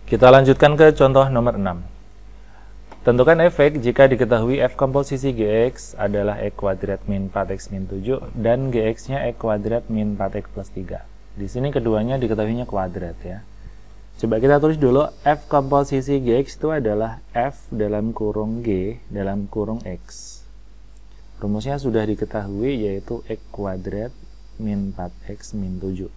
Kita lanjutkan ke contoh nomor 6. Tentukan efek jika diketahui f komposisi gx adalah e kuadrat min 4x min 7 dan gx-nya e kuadrat min 4x plus 3. Di sini keduanya diketahuinya kuadrat ya. Coba kita tulis dulu, f komposisi gx itu adalah f dalam kurung g dalam kurung x. Rumusnya sudah diketahui, yaitu x kuadrat min 4x min 7.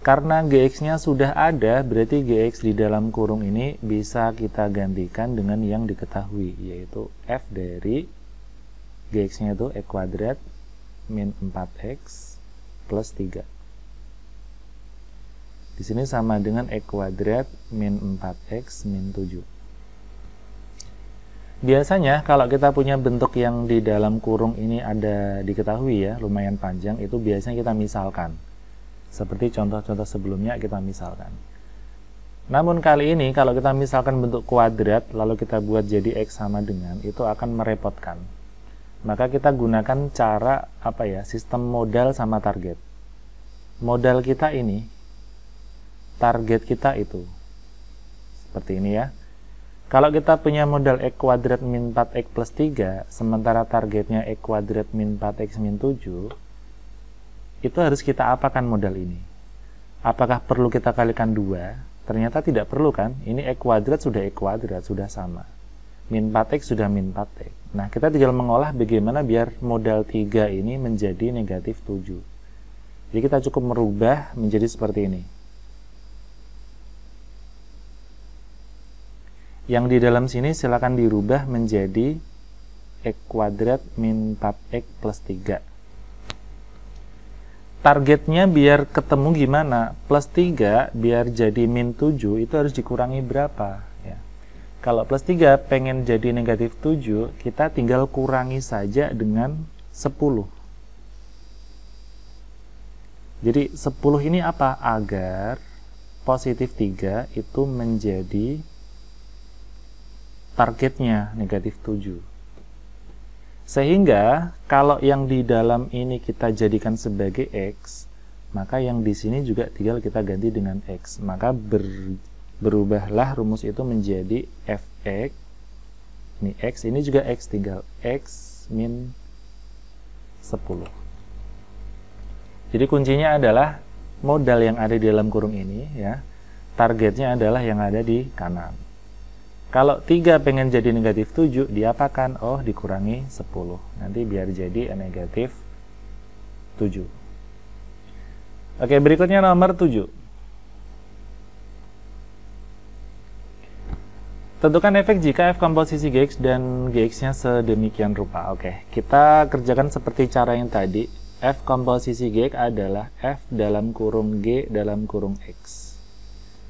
Karena gx-nya sudah ada, berarti gx di dalam kurung ini bisa kita gantikan dengan yang diketahui, yaitu f dari gx-nya itu x kuadrat min 4x plus 3. Di sini sama dengan x kuadrat min 4x min 7. Biasanya kalau kita punya bentuk yang di dalam kurung ini ada diketahui ya, lumayan panjang, itu biasanya kita misalkan. Seperti contoh-contoh sebelumnya kita misalkan. Namun kali ini kalau kita misalkan bentuk kuadrat lalu kita buat jadi x sama dengan, itu akan merepotkan. Maka kita gunakan cara sistem modal sama target. Modal kita ini, target kita itu seperti ini ya. Kalau kita punya modal x kuadrat min 4x plus 3, sementara targetnya x kuadrat min 4x min 7, itu harus kita apakan modal ini? Apakah perlu kita kalikan 2? Ternyata tidak perlu kan? Ini x kuadrat sudah x kuadrat, sudah sama. Min 4x sudah min 4x. Nah, kita tinggal mengolah bagaimana biar modal 3 ini menjadi negatif 7. Jadi kita cukup merubah menjadi seperti ini. Yang di dalam sini silakan dirubah menjadi x kuadrat min 4x plus 3. Targetnya biar ketemu gimana? Plus 3 biar jadi min 7 itu harus dikurangi berapa? Ya. Kalau plus 3 pengen jadi negatif 7, kita tinggal kurangi saja dengan 10. Jadi 10 ini apa? Agar positif 3 itu menjadi targetnya negatif 7. Sehingga kalau yang di dalam ini kita jadikan sebagai x, maka yang di sini juga tinggal kita ganti dengan x. Maka berubahlah rumus itu menjadi fx. Ini x, ini juga x, tinggal x min 10. Jadi kuncinya adalah modal yang ada di dalam kurung ini ya. Targetnya adalah yang ada di kanan. Kalau 3 pengen jadi negatif 7, diapakan? Oh, dikurangi 10. Nanti biar jadi negatif 7. Oke, berikutnya nomor 7. Tentukan efek jika f komposisi gx dan gx-nya sedemikian rupa. Oke, kita kerjakan seperti cara yang tadi. F komposisi gx adalah f dalam kurung g dalam kurung x.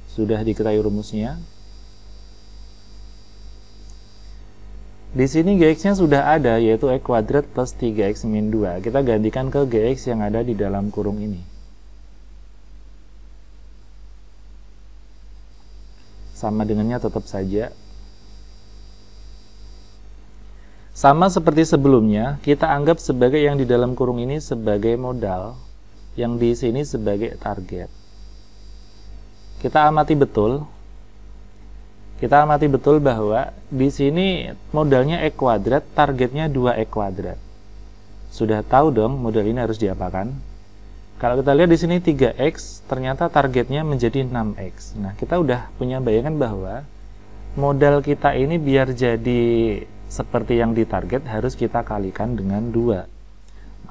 Sudah diketahui rumusnya. Di sini gx-nya sudah ada, yaitu x kuadrat plus 3x min 2. Kita gantikan ke gx yang ada di dalam kurung ini. Sama dengannya tetap saja. Sama seperti sebelumnya, kita anggap sebagai yang di dalam kurung ini sebagai modal, yang di sini sebagai target. Kita amati betul. Kita amati betul bahwa di sini modalnya x kuadrat, targetnya 2x kuadrat. Sudah tahu dong modal ini harus diapakan? Kalau kita lihat di sini 3x, ternyata targetnya menjadi 6x. Nah, kita udah punya bayangan bahwa modal kita ini biar jadi seperti yang ditarget harus kita kalikan dengan 2.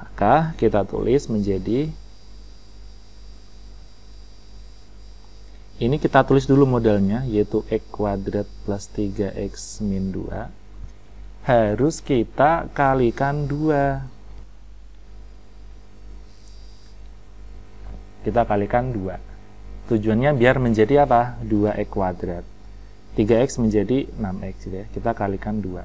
Maka kita tulis menjadi, ini kita tulis dulu modalnya, yaitu x kuadrat plus 3x min 2. Harus kita kalikan 2. Kita kalikan 2. Tujuannya biar menjadi apa? 2x kuadrat. 3x menjadi 6x. Ya. Kita kalikan 2.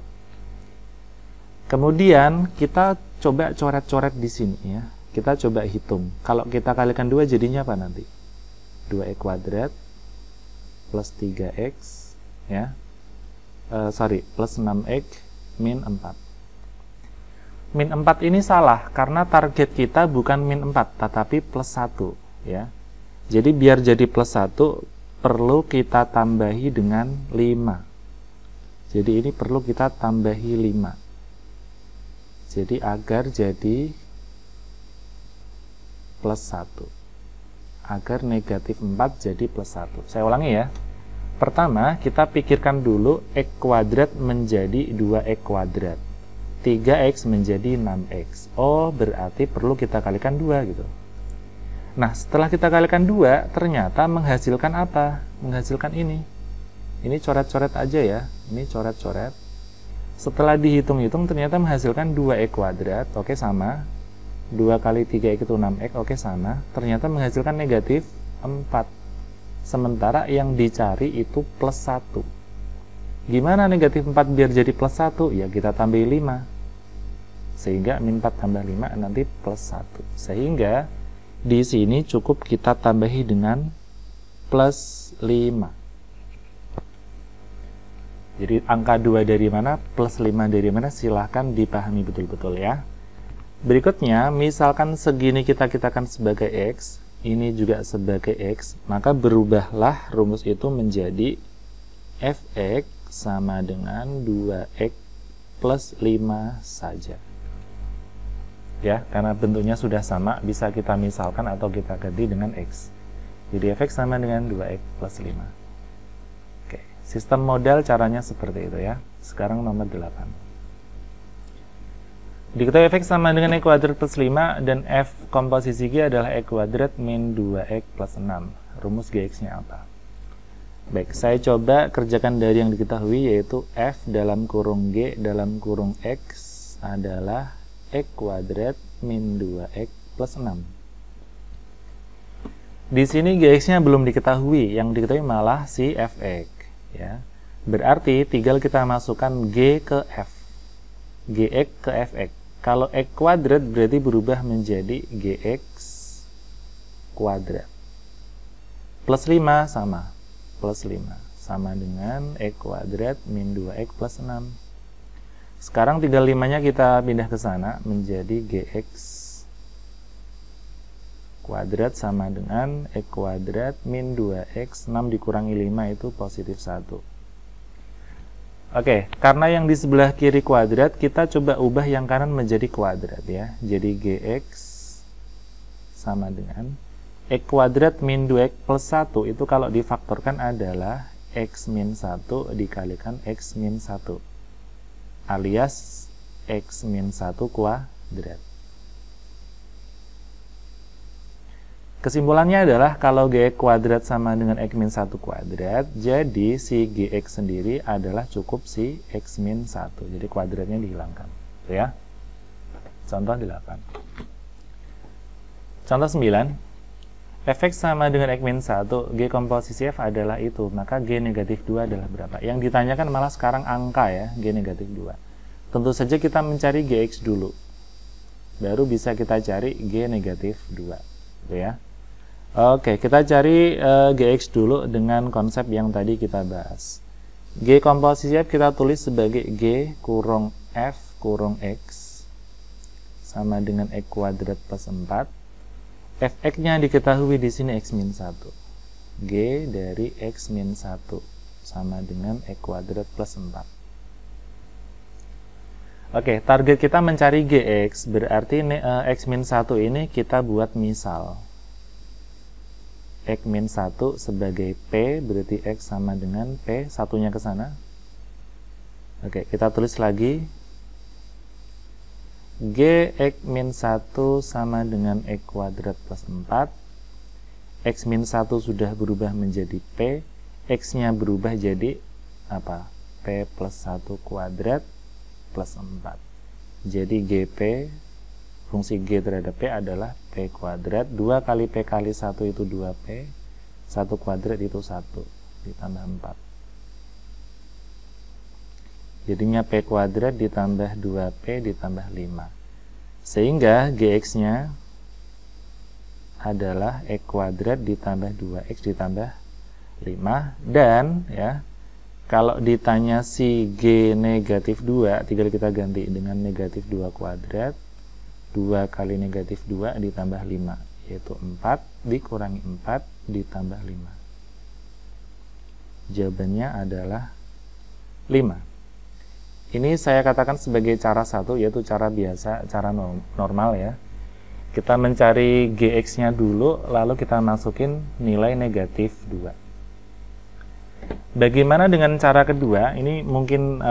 Kemudian kita coba coret-coret di sini. Ya. Kita coba hitung. Kalau kita kalikan 2 jadinya apa nanti? 2x kuadrat plus 3x ya. Plus 6x min 4. Min 4 ini salah karena target kita bukan min 4 tetapi plus 1 ya. Jadi biar jadi plus 1 perlu kita tambahi dengan 5. Jadi ini perlu kita tambahi 5. Jadi agar jadi plus 1. Agar negatif 4 jadi plus 1. Saya ulangi ya. Pertama, kita pikirkan dulu X kuadrat menjadi 2X kuadrat. 3X menjadi 6X. Oh, berarti perlu kita kalikan 2 gitu. Nah, setelah kita kalikan 2, ternyata menghasilkan apa? Menghasilkan ini. Ini coret-coret aja ya. Ini coret-coret. Setelah dihitung-hitung, ternyata menghasilkan 2X kuadrat. Oke, sama. 2 kali 3X itu 6X. Oke, sama. Ternyata menghasilkan negatif 4. Sementara yang dicari itu plus 1. Gimana negatif 4 biar jadi plus 1? Ya kita tambahin 5. Sehingga min 4 tambah 5 nanti plus 1. Sehingga di sini cukup kita tambahi dengan plus 5. Jadi angka 2 dari mana, plus 5 dari mana, silahkan dipahami betul-betul ya. Berikutnya, misalkan segini kita kitakan sebagai X, ini juga sebagai X, maka berubahlah rumus itu menjadi Fx sama dengan 2X plus 5 saja. Ya, karena bentuknya sudah sama, bisa kita misalkan atau kita ganti dengan X. Jadi Fx sama dengan 2X plus 5. Oke, sistem modal caranya seperti itu ya. Sekarang nomor 8. Diketahui Fx sama dengan X kuadrat plus 5 dan F komposisi G adalah X kuadrat min 2X plus 6. Rumus Gx-nya apa? Baik, saya coba kerjakan dari yang diketahui, yaitu F dalam kurung G dalam kurung X adalah X kuadrat min 2X plus 6. Di sini Gx-nya belum diketahui, yang diketahui malah si Fx. Ya. Berarti tinggal kita masukkan G ke F. Gx ke Fx. Kalau X kuadrat berarti berubah menjadi Gx kuadrat. Plus 5 sama. Plus 5 sama dengan X kuadrat min 2X plus 6. Sekarang tinggal 5-nya kita pindah ke sana menjadi Gx kuadrat sama dengan X kuadrat min 2X. 6 dikurangi 5 itu positif 1. Oke, karena yang di sebelah kiri kuadrat, kita coba ubah yang kanan menjadi kuadrat ya. Jadi Gx sama dengan X kuadrat min 2X plus 1 itu kalau difaktorkan adalah X min 1 dikalikan X min 1 alias X min 1 kuadrat. Kesimpulannya adalah kalau Gx kuadrat sama dengan X min 1 kuadrat, jadi si Gx sendiri adalah cukup si X min 1. Jadi kuadratnya dihilangkan. Tuh ya. Contoh 8. Contoh 9. Fx sama dengan X min 1, G komposisi F adalah itu. Maka G negatif 2 adalah berapa? Yang ditanyakan malah sekarang angka ya, G negatif 2. Tentu saja kita mencari Gx dulu. Baru bisa kita cari G negatif 2. Tuh ya. Oke, kita cari Gx dulu dengan konsep yang tadi kita bahas. G komposisi F kita tulis sebagai G kurung F kurung X sama dengan X kuadrat plus 4. Fx-nya diketahui di sini X min 1. G dari X min 1 sama dengan X kuadrat plus 4. Oke, target kita mencari Gx, berarti X min 1 ini kita buat misal. X min 1 sebagai P, berarti X sama dengan P, satunya ke sana. Oke, kita tulis lagi. Gx min 1 sama dengan X kuadrat plus 4. X min 1 sudah berubah menjadi P. X-nya berubah jadi apa? P plus 1 kuadrat plus 4. Jadi GP, fungsi G terhadap P adalah P kuadrat. 2 kali P kali 1 itu 2P. 1 kuadrat itu 1. Ditambah 4. Jadinya P kuadrat ditambah 2P ditambah 5. Sehingga Gx-nya adalah X kuadrat ditambah 2X ditambah 5. Dan ya, kalau ditanya si G negatif 2, tinggal kita ganti dengan negatif 2 kuadrat. 2 kali negatif 2 ditambah 5, yaitu 4 dikurangi 4 ditambah 5. Jawabannya adalah 5. Ini saya katakan sebagai cara satu, yaitu cara biasa, cara normal ya. Kita mencari GX-nya dulu, lalu kita masukin nilai negatif 2. Bagaimana dengan cara kedua? Ini mungkin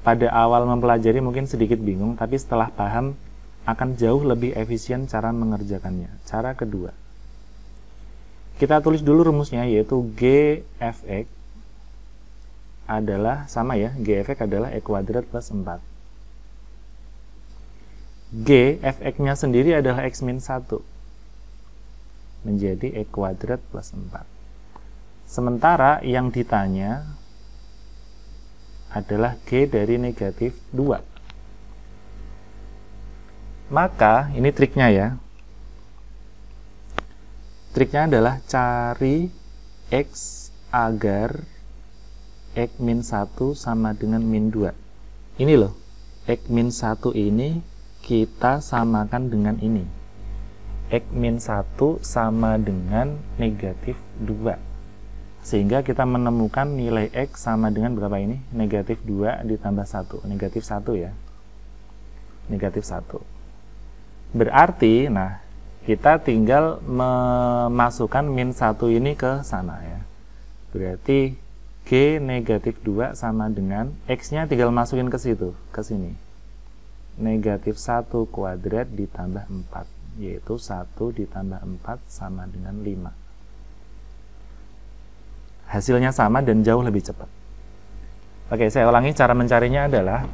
pada awal mempelajari mungkin sedikit bingung, tapi setelah paham akan jauh lebih efisien cara mengerjakannya. Cara kedua, kita tulis dulu rumusnya, yaitu GFX adalah sama ya, GFX adalah E kuadrat plus 4. GFX-nya sendiri adalah X min 1, menjadi E kuadrat plus 4. Sementara yang ditanya adalah G dari negatif 2. Maka, ini triknya ya. Triknya adalah cari X agar X min 1 sama dengan min 2. Ini loh, X min 1 ini kita samakan dengan ini. X min 1 sama dengan negatif 2. Sehingga kita menemukan nilai X sama dengan berapa ini? Negatif 2 ditambah 1. Negatif 1 ya. Negatif 1. Berarti, nah, kita tinggal memasukkan min 1 ini ke sana ya. Berarti G negatif 2 sama dengan X-nya tinggal masukin ke situ, ke sini. Negatif 1 kuadrat ditambah 4, yaitu 1 ditambah 4 sama dengan 5. Hasilnya sama dan jauh lebih cepat. Oke, saya ulangi, cara mencarinya adalah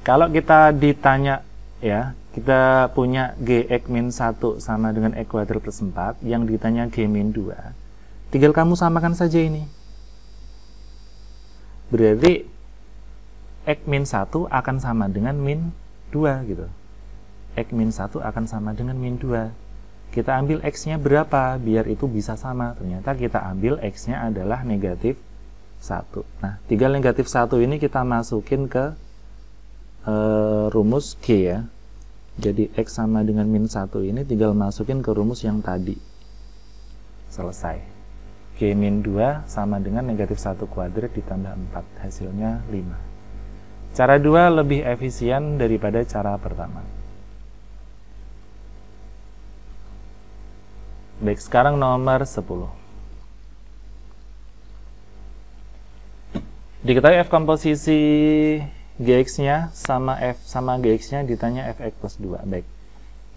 kalau kita ditanya ya, kita punya Gx min 1 sama dengan X kuadrat plus 4, yang ditanya G min 2, tinggal kamu samakan saja ini. Berarti X min 1 akan sama dengan min 2 gitu. X min 1 akan sama dengan min 2. Kita ambil X-nya berapa biar itu bisa sama. Ternyata kita ambil X-nya adalah negatif 1. Nah, tinggal negatif 1 ini kita masukin ke rumus G ya. Jadi X sama dengan min 1 ini tinggal masukin ke rumus yang tadi. Selesai. G min 2 sama dengan negatif 1 kuadrat ditambah 4. Hasilnya 5. Cara 2 lebih efisien daripada cara pertama. Baik, sekarang nomor 10. Diketahui F komposisi Gx-nya sama F sama Gx-nya ditanya Fx plus 2. Baik,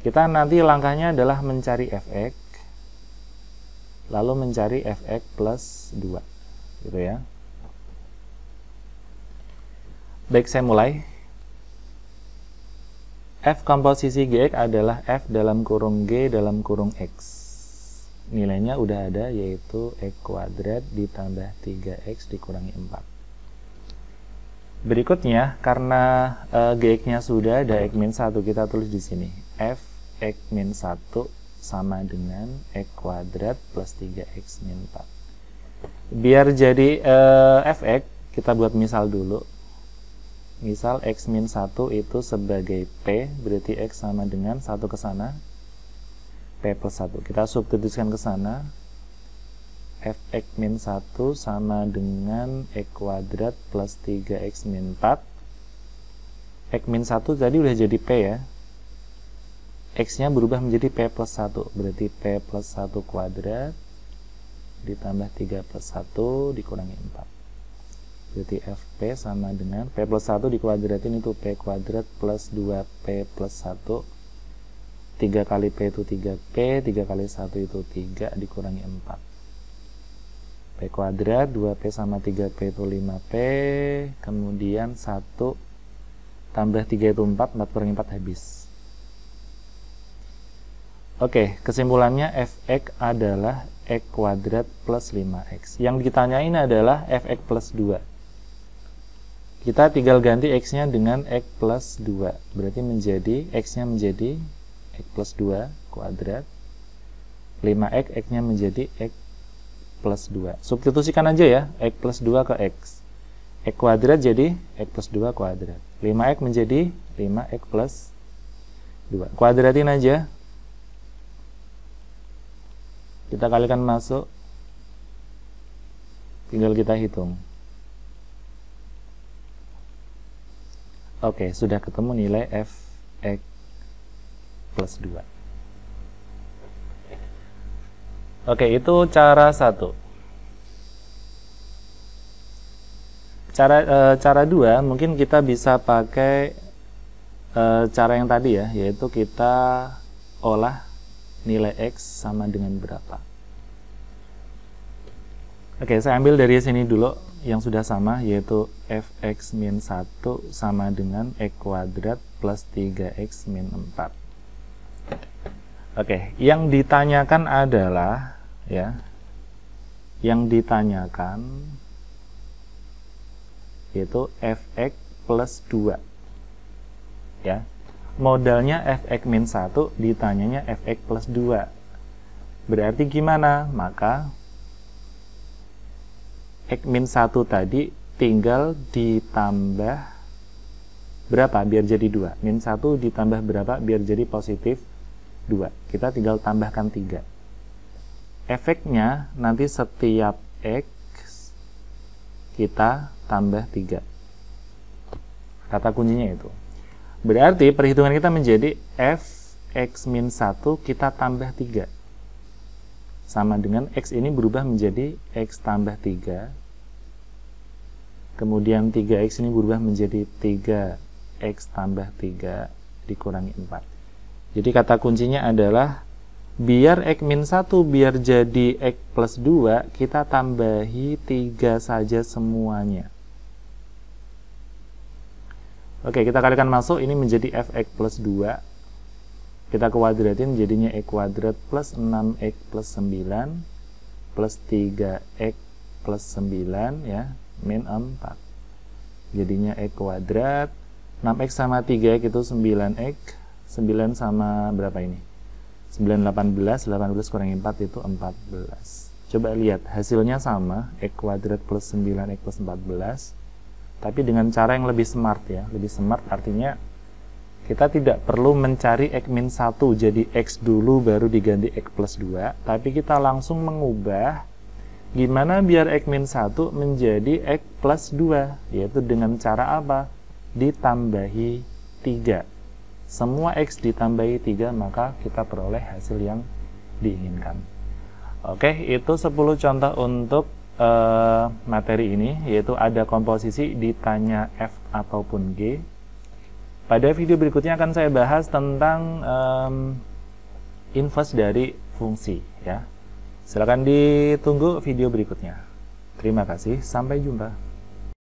kita nanti langkahnya adalah mencari Fx, lalu mencari Fx plus 2, gitu ya. Baik, saya mulai. F komposisi Gx adalah F dalam kurung G dalam kurung X. Nilainya udah ada, yaitu X kuadrat ditambah 3X dikurangi 4. Berikutnya, karena Gx-nya sudah ada X min 1, kita tulis di sini. F X min 1 sama dengan X kuadrat plus 3X min 4. Biar jadi Fx, kita buat misal dulu. Misal X min 1 itu sebagai P, berarti X sama dengan 1 ke sana, P plus 1. Kita substitusikan ke sana. Fx min 1 sama dengan X kuadrat plus 3X min 4. X min 1 tadi udah jadi P ya. X-nya berubah menjadi P plus 1. Berarti P plus 1 kuadrat ditambah 3 plus 1 dikurangi 4. Berarti Fp sama dengan P plus 1 dikuadratin itu P kuadrat plus 2P plus 1. 3 kali P itu 3P, 3 kali 1 itu 3 dikurangi 4. P kuadrat, 2P sama 3P itu 5P, kemudian 1 tambah 3 itu 4, 4 kurangi 4 habis. Oke, kesimpulannya Fx adalah X kuadrat plus 5X. Yang ditanyain adalah Fx plus 2. Kita tinggal ganti X-nya dengan X plus 2. Berarti menjadi, X-nya menjadi X plus 2 kuadrat, 5X, X-nya menjadi X plus 2. Substitusikan aja ya, X plus 2 ke X. X kuadrat jadi X plus 2 kuadrat. 5X menjadi 5X plus 2. Kuadratin aja. Kita kalikan masuk. Tinggal kita hitung. Oke, sudah ketemu nilai fx plus 2. Oke, itu cara satu. Cara dua, mungkin kita bisa pakai cara yang tadi ya, yaitu kita olah nilai x sama dengan berapa. Oke, saya ambil dari sini dulu yang sudah sama, yaitu fx min 1 sama dengan x kuadrat plus 3x min 4. Oke, yang ditanyakan adalah ya, yang ditanyakan yaitu fx plus 2 ya. Modalnya fx min 1, ditanyanya fx plus 2. Berarti gimana? Maka x min 1 tadi tinggal ditambah berapa biar jadi 2? Min 1 ditambah berapa biar jadi positif 2? Kita tinggal tambahkan 3. Efeknya nanti setiap x kita tambah 3. Kata kuncinya itu. Berarti perhitungan kita menjadi fx min 1 kita tambah 3. Sama dengan x ini berubah menjadi x tambah 3. Kemudian 3x ini berubah menjadi 3x tambah 3 dikurangi 4. Jadi kata kuncinya adalah biar x min 1 biar jadi x plus 2, kita tambahi 3 saja semuanya. Oke, kita kalikan masuk, ini menjadi fx plus 2. Kita kuadratin jadinya x kuadrat plus 6x plus 9 plus 3x plus 9 ya, min 4. Jadinya x kuadrat 6x sama 3x itu 9x. 9 sama berapa ini? 9 18, 18 kurangi 4 itu 14. Coba lihat hasilnya sama, x kuadrat plus 9x plus 14. Tapi dengan cara yang lebih smart ya. Lebih smart artinya kita tidak perlu mencari x min 1 jadi x dulu baru diganti x plus 2, tapi kita langsung mengubah gimana biar x min 1 menjadi x plus 2, yaitu dengan cara apa? Ditambahi 3. Semua x ditambahi 3, maka kita peroleh hasil yang diinginkan. Oke, itu 10 contoh untuk materi ini, yaitu ada komposisi, ditanya f ataupun g. Pada video berikutnya akan saya bahas tentang inverse dari fungsi ya. Silakan ditunggu video berikutnya. Terima kasih, sampai jumpa.